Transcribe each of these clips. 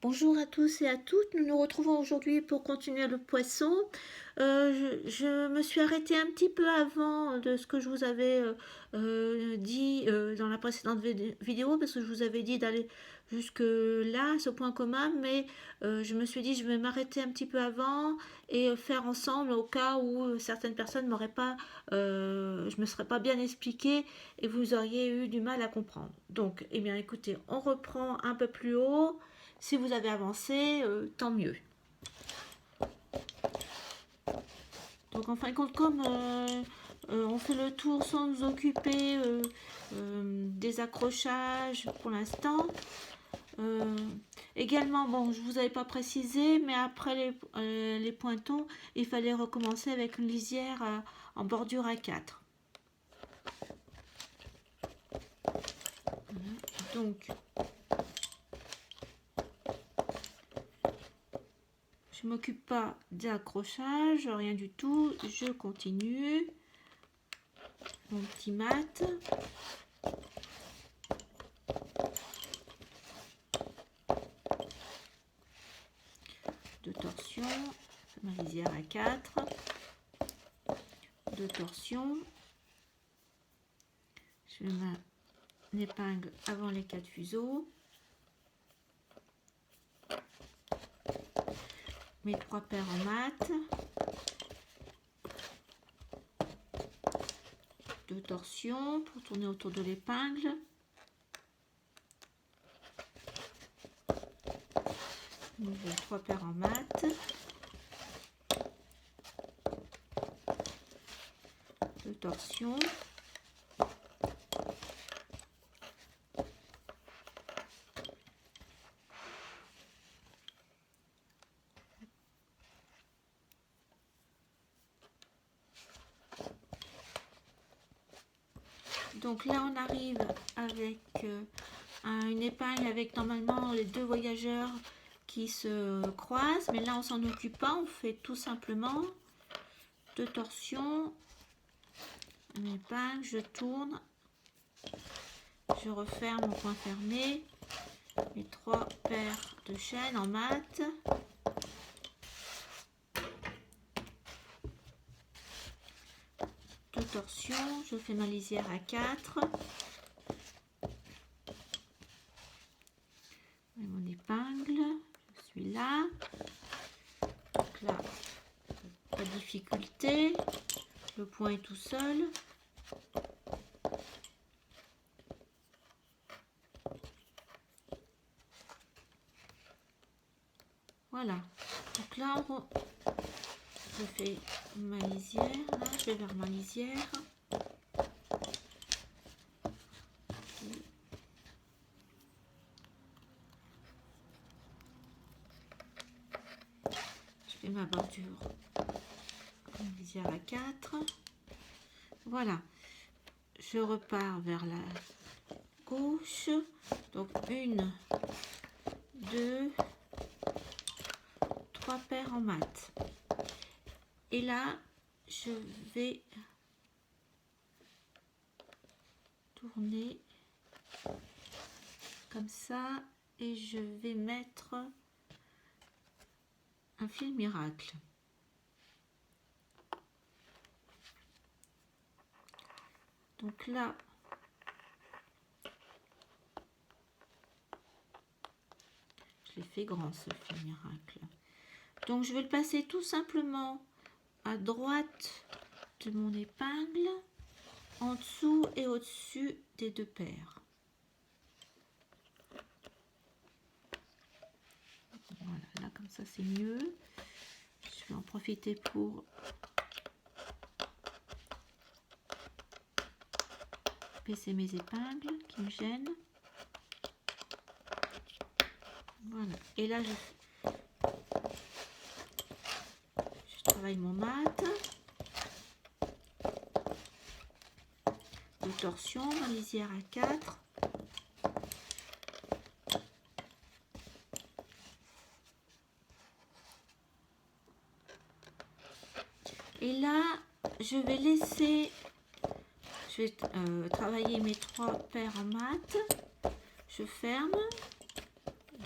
Bonjour à tous et à toutes, nous nous retrouvons aujourd'hui pour continuer le poisson. Je me suis arrêtée un petit peu avant de ce que je vous avais dit dans la précédente vidéo, parce que je vous avais dit d'aller jusque là, ce point commun, mais je me suis dit je vais m'arrêter un petit peu avant et faire ensemble au cas où certaines personnes m'auraient pas, je me serais pas bien expliqué et vous auriez eu du mal à comprendre. Donc, eh bien écoutez, on reprend un peu plus haut. Si vous avez avancé, tant mieux. Donc en fin de compte, comme on fait le tour sans nous occuper des accrochages pour l'instant. Également, bon, je vous avais pas précisé, mais après les pointons, il fallait recommencer avec une lisière en bordure à 4. Donc, je m'occupe pas d'accrochage, rien du tout. Je continue mon petit mat. De torsion, ma lisière à 4. De torsion. Je mets mon épingle avant les 4 fuseaux. Mes 3 paires en mat. De torsion pour tourner autour de l'épingle. Nouveau 3 paires en mat. De torsion. Donc là on arrive avec une épingle avec normalement les 2 voyageurs qui se croisent, mais là on s'en occupe pas, on fait tout simplement 2 torsions, une épingle, je tourne, je referme mon point fermé, mes 3 paires de chaînes en mat. De torsion, je fais ma lisière à 4. Et mon épingle, je suis là. Donc là, pas de difficulté, le point est tout seul. Voilà, donc là je fais ma lisière, là je vais vers ma lisière. Je fais ma bordure, une lisière à 4. Voilà, je repars vers la gauche, donc 1, 2, 3 paires en mat. Et là, je vais tourner comme ça et je vais mettre un fil miracle. Donc là, je l'ai fait grand ce fil miracle. Donc je vais le passer tout simplement à droite de mon épingle, en dessous et au-dessus des 2 paires. Voilà, là comme ça c'est mieux. Je vais en profiter pour baisser mes épingles qui me gênent. Voilà, et là je travaille mon mat. De torsion, ma lisière à 4. Et là, je vais laisser, je vais travailler mes 3 paires en mat. Je ferme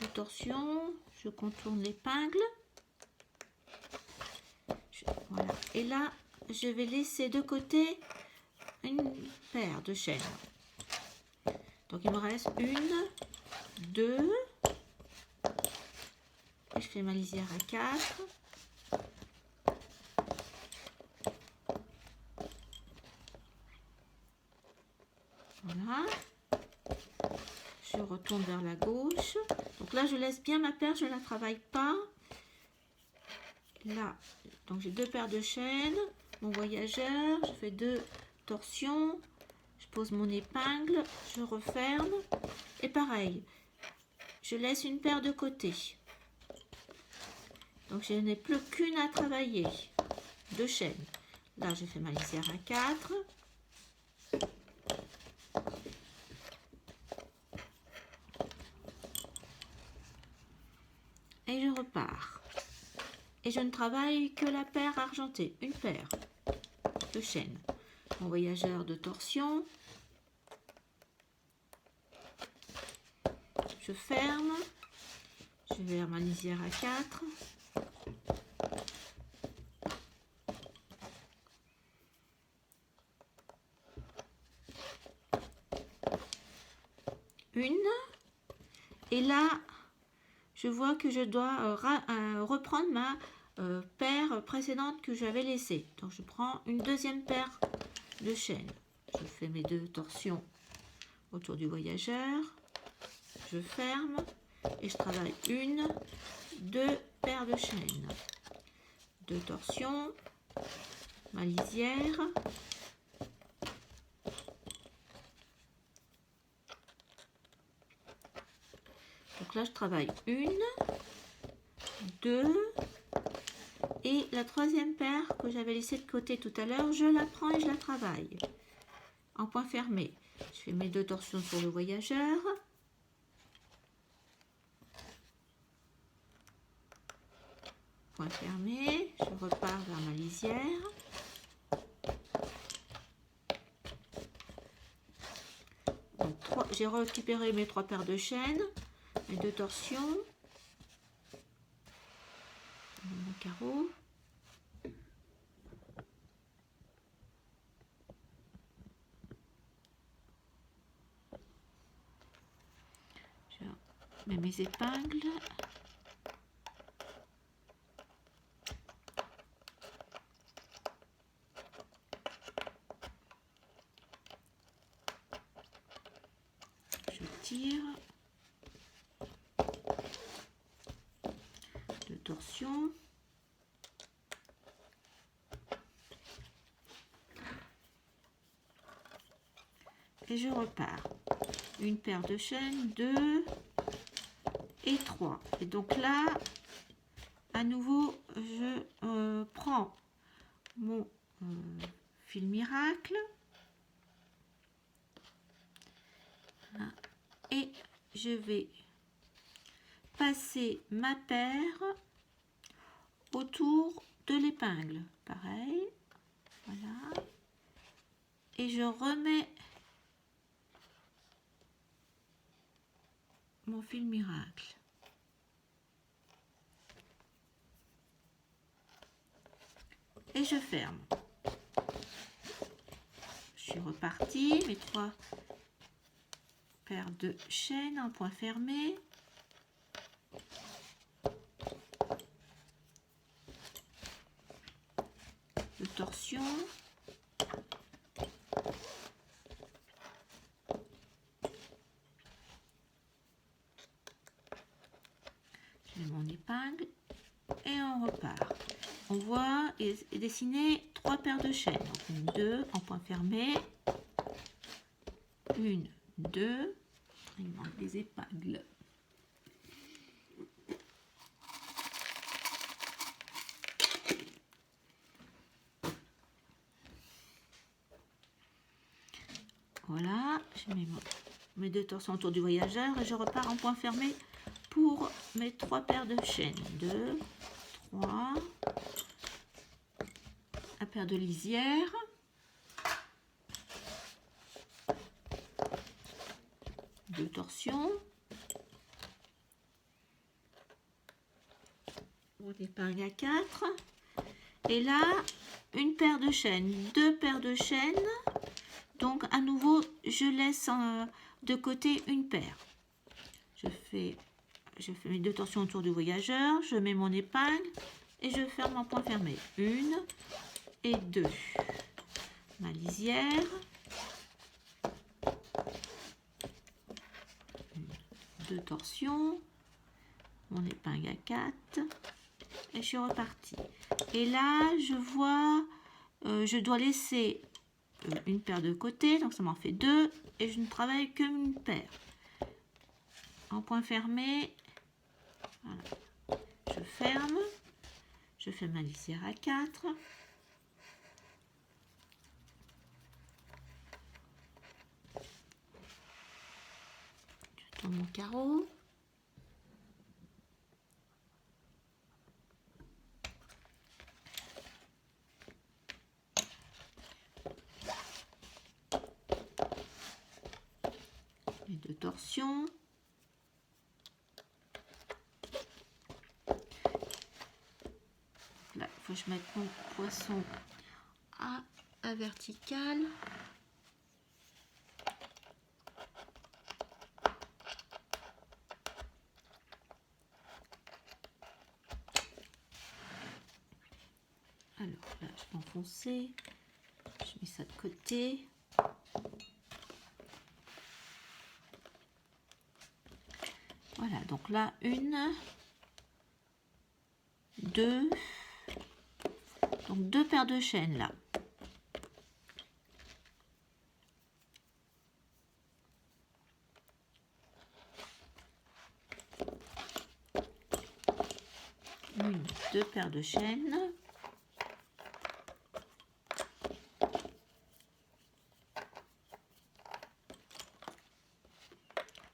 de torsions, je contourne l'épingle. Voilà. Et là, je vais laisser de côté une paire de chaînes. Donc il me reste 1, 2, et je fais ma lisière à 4. Voilà. Je retourne vers la gauche. Donc là, je laisse bien ma paire, je ne la travaille pas. Là, donc j'ai 2 paires de chaînes, mon voyageur, je fais 2 torsions, je pose mon épingle, je referme, et pareil, je laisse une paire de côté. Donc je n'ai plus qu'une à travailler, 2 chaînes. Là, je fais ma lisière à 4. Et je repars. Et je ne travaille que la paire argentée, une paire de chaînes. Mon voyageur de torsion. Je ferme. Je vais à ma lisière à 4. Une. Et là, je vois que je dois reprendre ma paire précédente que j'avais laissée. Donc je prends une deuxième paire de chaînes. Je fais mes 2 torsions autour du voyageur. Je ferme et je travaille 1, 2 paires de chaînes. 2 torsions, ma lisière. Donc là, je travaille 1, 2, et la troisième paire que j'avais laissée de côté tout à l'heure, je la prends et je la travaille en point fermé. Je fais mes 2 torsions sur le voyageur. Point fermé, je repars vers ma lisière. J'ai récupéré mes 3 paires de chaînes, mes 2 torsions, mon carreau. Je mets mes épingles. Je tire. 2 torsions. Et je repars. Une paire de chaînes, 2 et 3. Et donc là, à nouveau, je prends mon fil miracle et je vais passer ma paire autour de l'épingle. Pareil, voilà. Et je remets mon fil miracle. Et je ferme. Je suis repartie, mes 3 paires de chaînes en point fermé. De torsion. Je mets mon épingle et on repart. On voit et dessiner 3 paires de chaînes. Donc une, 2 en point fermé. 1, 2. Il manque des épingles. Voilà, je mets mes 2 torsions autour du voyageur et je repars en point fermé pour mes 3 paires de chaînes. 2, 3, la paire de lisière, 2 torsions, mon épingle à 4. Et là, une paire de chaînes, 2 paires de chaînes. Donc à nouveau, je laisse de côté une paire. Je fais mes 2 torsions autour du voyageur, je mets mon épingle et je ferme en point fermé. 1 et 2. Ma lisière. 2 torsions. Mon épingle à 4. Et je suis repartie. Et là, je vois, je dois laisser une paire de côté, donc ça m'en fait 2. Et je ne travaille qu'une paire. En point fermé, voilà. Je ferme, je fais ma lisière à 4. Je tourne mon carreau. Les 2 torsions. Là, il faut que je mette mon poisson à vertical. Alors là, je vais enfoncer. Je mets ça de côté. Voilà, donc là, 1, 2. Donc 2 paires de chaînes là. Une, 2 paires de chaînes.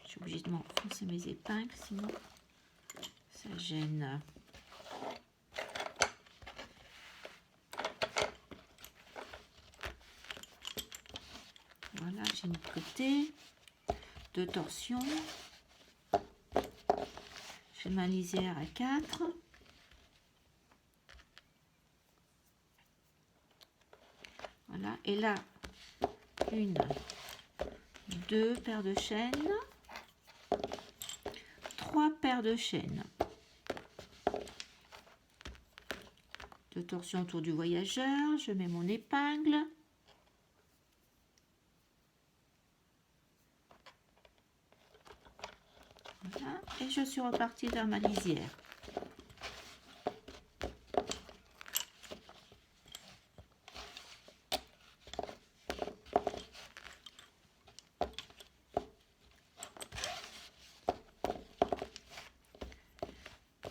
Je suis obligée de m'enfoncer mes épingles, sinon ça gêne. Voilà, j'ai mis de côté. 2 torsions. Je fais ma lisière à 4. Voilà, et là, 1, 2 paires de chaînes. 3 paires de chaînes. 2 torsions autour du voyageur. Je mets mon épingle. Voilà, et je suis repartie vers ma lisière.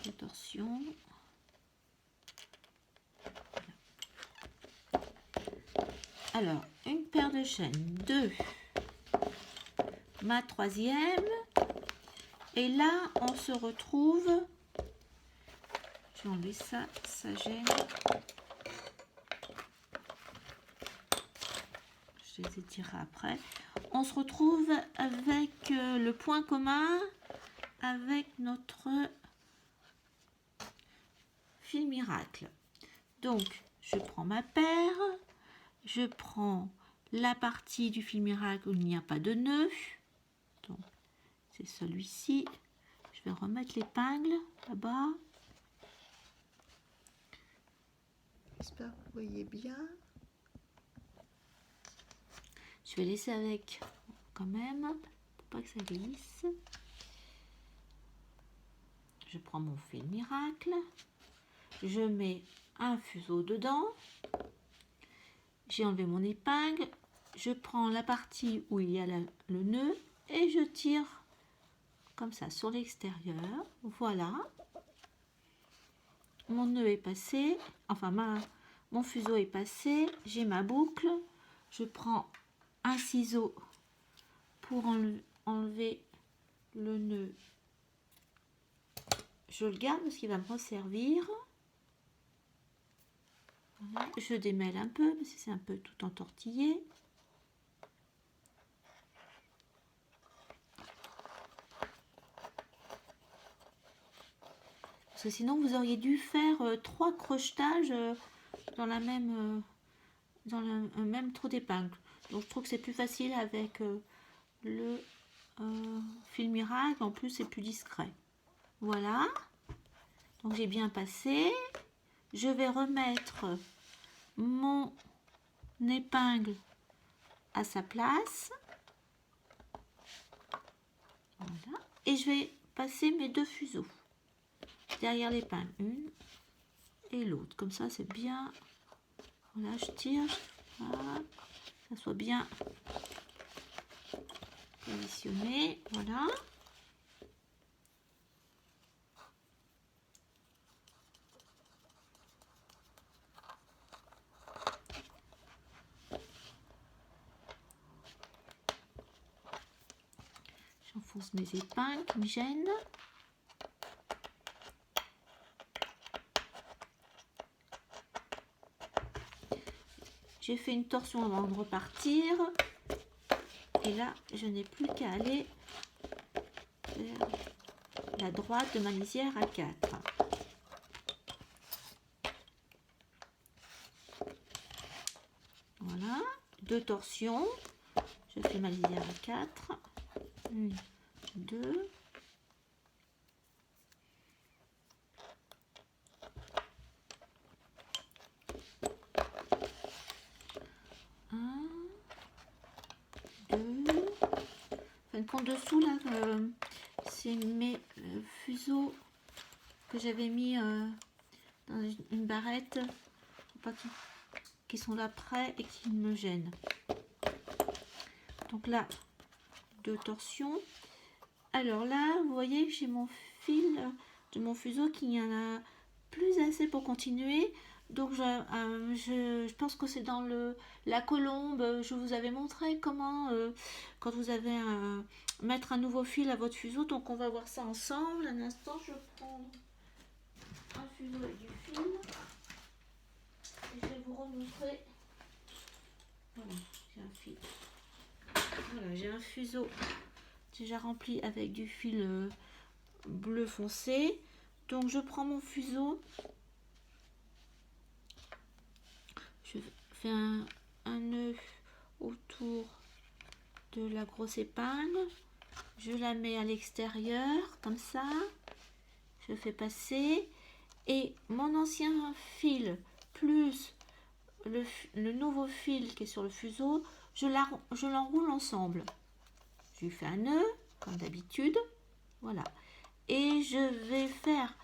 Les torsions. Alors, une paire de chaînes, 2, ma 3e, et là, on se retrouve, je vais enlever ça, ça gêne, je les étirerai après, on se retrouve avec le point commun, avec notre fil miracle. Donc, je prends ma paire, je prends la partie du fil miracle où il n'y a pas de nœud. Donc, c'est celui-ci. Je vais remettre l'épingle là-bas. J'espère que vous voyez bien. Je vais laisser avec quand même, pour pas que ça glisse. Je prends mon fil miracle. Je mets un fuseau dedans. J'ai enlevé mon épingle, je prends la partie où il y a le nœud et je tire comme ça sur l'extérieur. Voilà. Mon nœud est passé, enfin mon fuseau est passé. J'ai ma boucle. Je prends un ciseau pour enlever le nœud. Je le garde parce qu'il va me resservir. Voilà. Je démêle un peu parce que c'est un peu tout entortillé. Vous que sinon vous auriez dû faire 3 crochetages dans la même dans le même trou d'épingle. Donc je trouve que c'est plus facile avec le fil miracle. En plus c'est plus discret. Voilà, donc j'ai bien passé. Je vais remettre mon épingle à sa place. Voilà. Et je vais passer mes 2 fuseaux derrière l'épingle, une et l'autre. Comme ça, c'est bien. Voilà, je tire, voilà, que ça soit bien positionné. Voilà. J'enfonce mes épingles qui me gênent. J'ai fait une torsion avant de repartir. Et là, je n'ai plus qu'à aller vers la droite de ma lisière à 4. Voilà, 2 torsions. Je fais ma lisière à 4. 1, 2. En dessous là, c'est mes fuseaux que j'avais mis dans une barrette, pas qui sont là près et qui me gênent. Donc là, 2 torsions. Alors là, vous voyez que j'ai mon fil de mon fuseau qui n'y en a plus assez pour continuer. Donc je pense que c'est dans la colombe. Je vous avais montré comment quand vous avez mettre un nouveau fil à votre fuseau. Donc on va voir ça ensemble. Un instant, je prends un fuseau avec du fil et je vais vous remontrer. Voilà, j'ai un fil. Voilà, j'ai un fuseau déjà rempli avec du fil bleu foncé. Donc je prends mon fuseau. Je fais un nœud autour de la grosse épingle. Je la mets à l'extérieur comme ça. Je fais passer. Et mon ancien fil plus le nouveau fil qui est sur le fuseau, je l'enroule ensemble. Je lui fais un nœud comme d'habitude. Voilà. Et je vais faire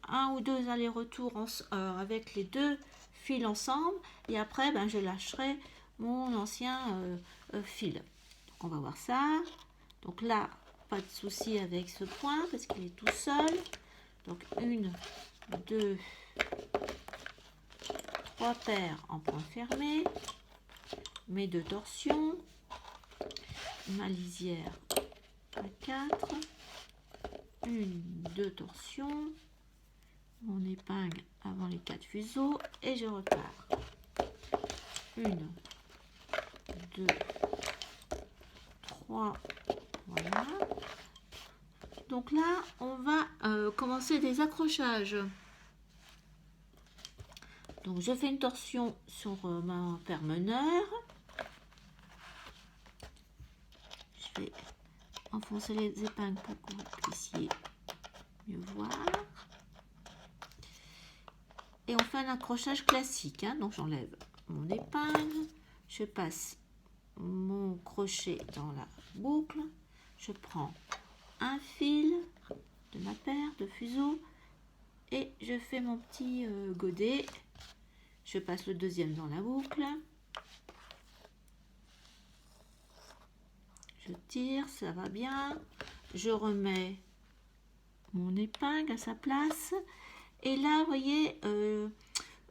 un ou deux allers-retours avec les 2 fils ensemble. Et après, je lâcherai mon ancien fil. Donc on va voir ça. Donc là, pas de souci avec ce point parce qu'il est tout seul. Donc 1, 2, 3 paires en point fermé. Mes 2 torsions. Ma lisière à 4. 1, 2 torsions. Mon épingle avant les 4 fuseaux. Et je repars. 1, 2, 3. Voilà. Donc là, on va commencer des accrochages. Donc je fais une torsion sur ma paire meneur. Je vais enfoncer les épingles pour que vous puissiez mieux voir. Et on fait un accrochage classique. Donc j'enlève mon épingle. Je passe mon crochet dans la boucle. Je prends un fil de ma paire de fuseaux et je fais mon petit godet. Je passe le deuxième dans la boucle. Je tire, ça va bien. Je remets mon épingle à sa place. Et là, vous voyez,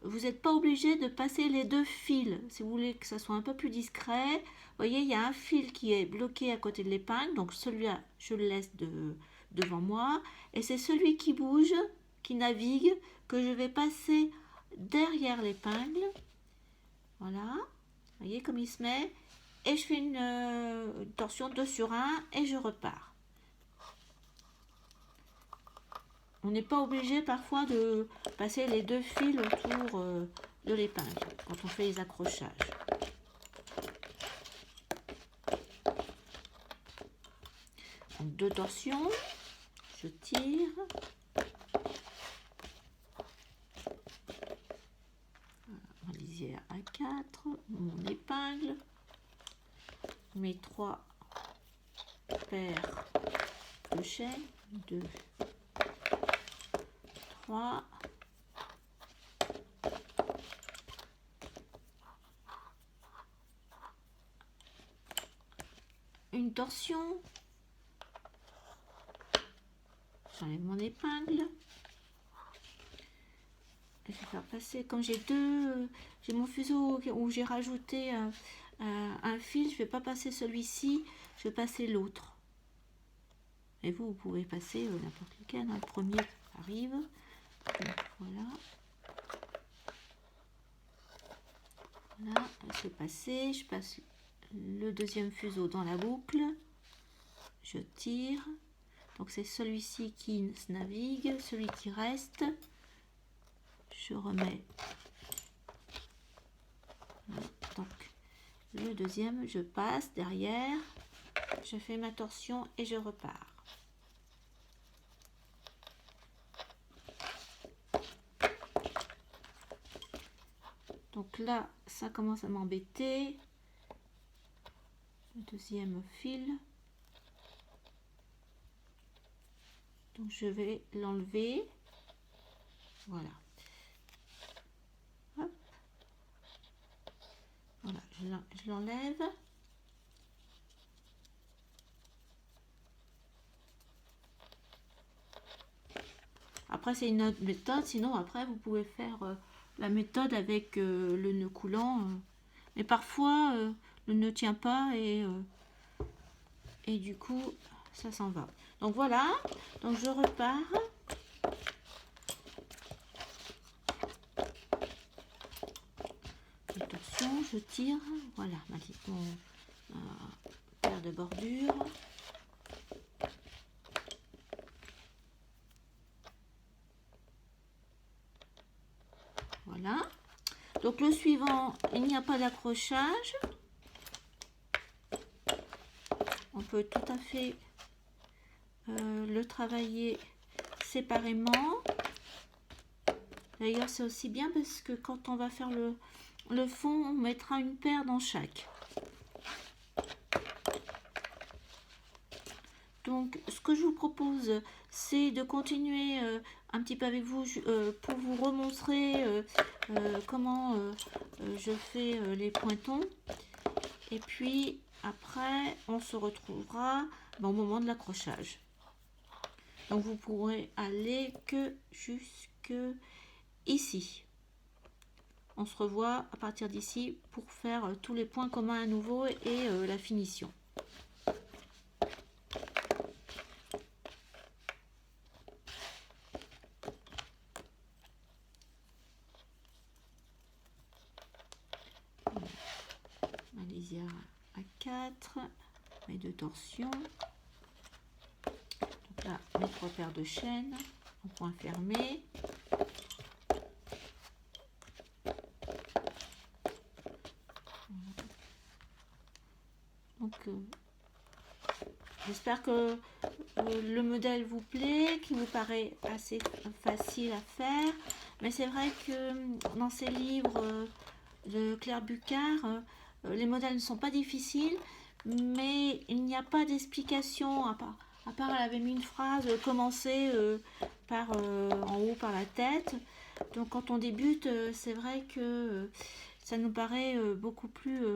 vous n'êtes pas obligé de passer les 2 fils. Si vous voulez que ça soit un peu plus discret, vous voyez, il y a un fil qui est bloqué à côté de l'épingle. Donc celui-là, je le laisse devant moi. Et c'est celui qui bouge, qui navigue, que je vais passer derrière l'épingle. Voilà. Vous voyez comme il se met. Et je fais une torsion 2 sur 1 et je repars. on n'est pas obligé parfois de passer les 2 fils autour de l'épingle quand on fait les accrochages. Donc 2 torsions, je tire. Ma lisière à 4, mon épingle, mes 3 paires de chaînes, 2, 3, une torsion, j'enlève mon épingle, je vais faire passer, comme j'ai mon fuseau où j'ai rajouté un fil, je vais pas passer celui-ci, je vais passer l'autre. Et vous pouvez passer n'importe lequel, hein. Le premier arrive. Donc, voilà. Voilà, c'est passé. Je passe le deuxième fuseau dans la boucle. Je tire. Donc c'est celui-ci qui se navigue, celui qui reste. Je remets. Voilà. Donc le deuxième, je passe derrière. Je fais ma torsion et je repars. Donc là, ça commence à m'embêter. Le deuxième fil. Donc je vais l'enlever. Voilà. Hop. Voilà, je l'enlève. Après, c'est une autre méthode. Sinon, après, vous pouvez faire la méthode avec le nœud coulant. Mais parfois, le nœud ne tient pas et du coup, ça s'en va. Donc voilà. Donc je repars. Attention, je tire. Voilà, mon paire de bordure. Voilà. Donc le suivant, il n'y a pas d'accrochage. On peut tout à fait le travailler séparément. D'ailleurs, c'est aussi bien parce que quand on va faire le fond, on mettra une paire dans chaque. Donc, ce que je vous propose, c'est de continuer un petit peu avec vous pour vous remontrer comment je fais les pointons. Et puis, après, on se retrouvera au moment de l'accrochage. Donc, vous pourrez aller que jusque ici. On se revoit à partir d'ici pour faire tous les points communs à nouveau et la finition. Ma lisière à 4, mes 2 torsions. Donc là, mes 3 paires de chaînes en point fermé. Donc, j'espère que le modèle vous plaît, qu'il vous paraît assez facile à faire. Mais c'est vrai que dans ces livres de Claire Bucard, les modèles ne sont pas difficiles, mais il n'y a pas d'explication, à part elle avait mis une phrase, commencer par en haut par la tête. Donc quand on débute, c'est vrai que ça nous paraît beaucoup plus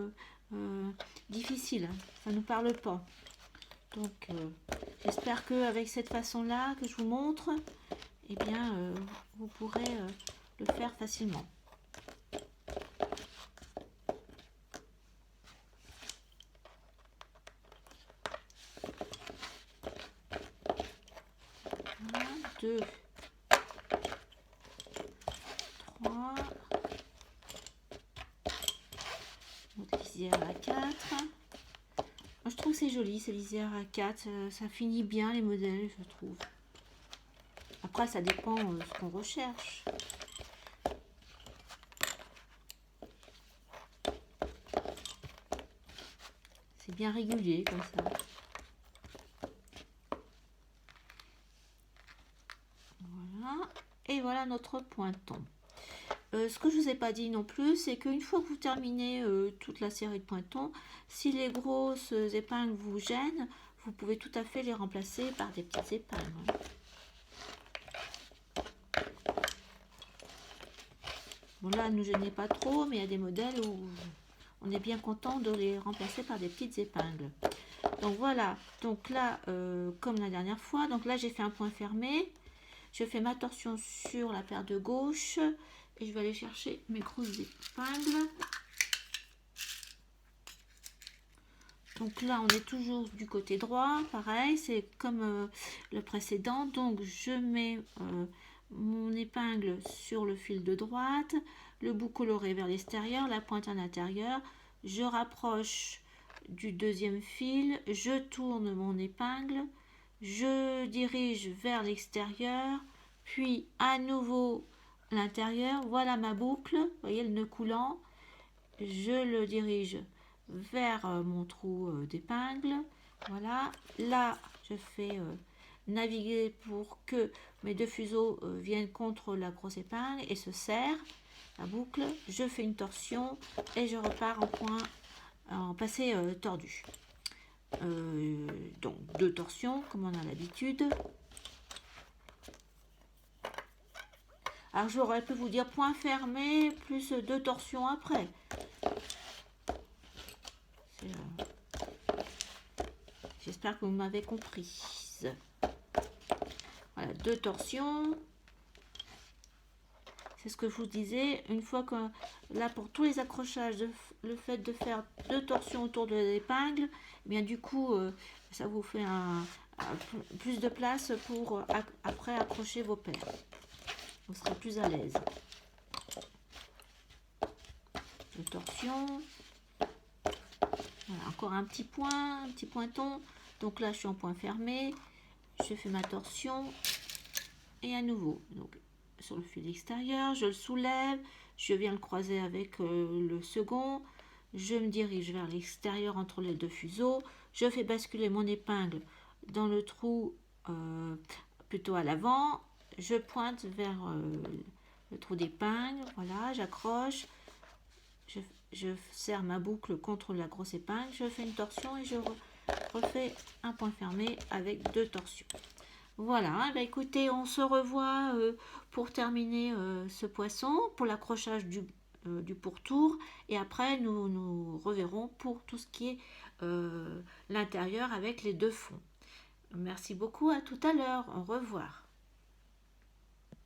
difficile, ça ne nous parle pas. Donc j'espère qu'avec cette façon-là que je vous montre, eh bien, vous pourrez le faire facilement. Un, 2, 3, notre lisière à 4. Moi, je trouve que c'est joli ces lisières à 4, ça finit bien les modèles, je trouve. après, ça dépend ce qu'on recherche. C'est bien régulier comme ça. Voilà. Et voilà notre pointon. Ce que je ne vous ai pas dit non plus, c'est qu'une fois que vous terminez toute la série de pointons, si les grosses épingles vous gênent, vous pouvez tout à fait les remplacer par des petites épingles. Bon là, ne nous gênez pas trop, mais il y a des modèles où on est bien content de les remplacer par des petites épingles. Donc voilà, donc là, comme la dernière fois, donc là j'ai fait un point fermé. Je fais ma torsion sur la paire de gauche et je vais aller chercher mes grosses épingles. Donc là, on est toujours du côté droit, pareil, c'est comme le précédent. Donc je mets mon épingle sur le fil de droite, le bout coloré vers l'extérieur, la pointe à l'intérieur. Je rapproche du deuxième fil, je tourne mon épingle, je dirige vers l'extérieur, puis à nouveau l'intérieur. Voilà ma boucle, vous voyez le nœud coulant. Je le dirige vers mon trou d'épingle. Voilà, là je fais naviguer pour que mes deux fuseaux viennent contre la grosse épingle et se serrent la boucle. Je fais une torsion et je repars en point en passé tordu. Donc deux torsions comme on a l'habitude. Alors j'aurais pu vous dire point fermé plus deux torsions après. J'espère que vous m'avez comprise. Voilà, deux torsions. C'est ce que je vous disais. Une fois que là, pour tous les accrochages, le fait de faire deux torsions autour de l'épingle, eh bien du coup, ça vous fait plus de place pour après accrocher vos paires. Vous serez plus à l'aise. Deux torsions. Voilà, encore un petit point, un petit pointon. Donc là, je suis en point fermé. Je fais ma torsion. Et à nouveau, donc sur le fil extérieur, je le soulève. Je viens le croiser avec le second. Je me dirige vers l'extérieur entre les deux fuseaux. Je fais basculer mon épingle dans le trou plutôt à l'avant. Je pointe vers le trou d'épingle. Voilà, j'accroche. Je serre ma boucle contre la grosse épingle. Je fais une torsion et je refais un point fermé avec deux torsions. Voilà, bah écoutez, on se revoit pour terminer ce poisson, pour l'accrochage du pourtour. Et après, nous reverrons pour tout ce qui est l'intérieur avec les deux fonds. Merci beaucoup, à tout à l'heure, au revoir.